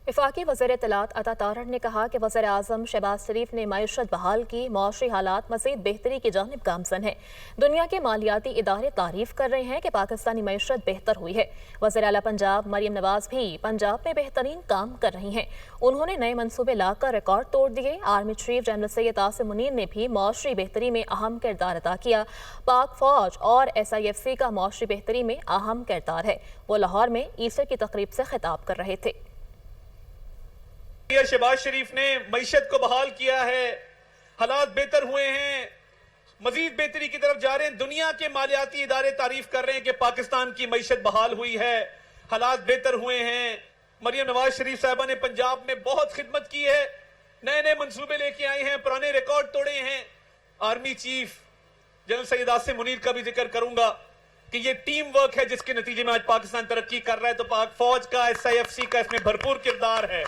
वफाकी वज़ीर इत्तलात अता तारड़ ने कहा कि वज़ीर आज़म शहबाज शरीफ ने मईशत बहाल की, मौशी हालात मज़ीद बेहतरी की जानिब गामज़न है। दुनिया के मालियाती इदारे तारीफ कर रहे हैं कि पाकिस्तानी मईशत बेहतर हुई है। वज़ीर आला पंजाब मरियम नवाज भी पंजाब में बेहतरीन काम कर रही हैं। उन्होंने नए मनसूबे लाकर रिकॉर्ड तोड़ दिए। Army chief general Syed Asim Munir ने भी मौशी बेहतरी में अहम किरदार अदा किया। पाक फौज और SIFC का मौशी बेहतरी में अहम किरदार है। वो लाहौर में ईस्टर की तकरीब से खिताब कर रहे थे। शहबाज शरीफ ने मईशत को बहाल किया है, हालात बेहतर हुए हैं, मजीद बेहतरी की तरफ जा रहे हैं। दुनिया के मालियाती इदारे तारीफ कर रहे हैं कि पाकिस्तान की मईशत बहाल हुई है, हालात बेहतर हुए हैं। मरियम नवाज शरीफ साहबा ने पंजाब में बहुत खिदमत की है, नए नए मंसूबे लेके आए हैं, पुराने रिकॉर्ड तोड़े हैं। Army chief general Syed Asim Munir का भी जिक्र करूंगा कि ये टीम वर्क है जिसके नतीजे में आज पाकिस्तान तरक्की कर रहा है। तो पाक फौज का, SIFC का इसमें भरपूर किरदार है।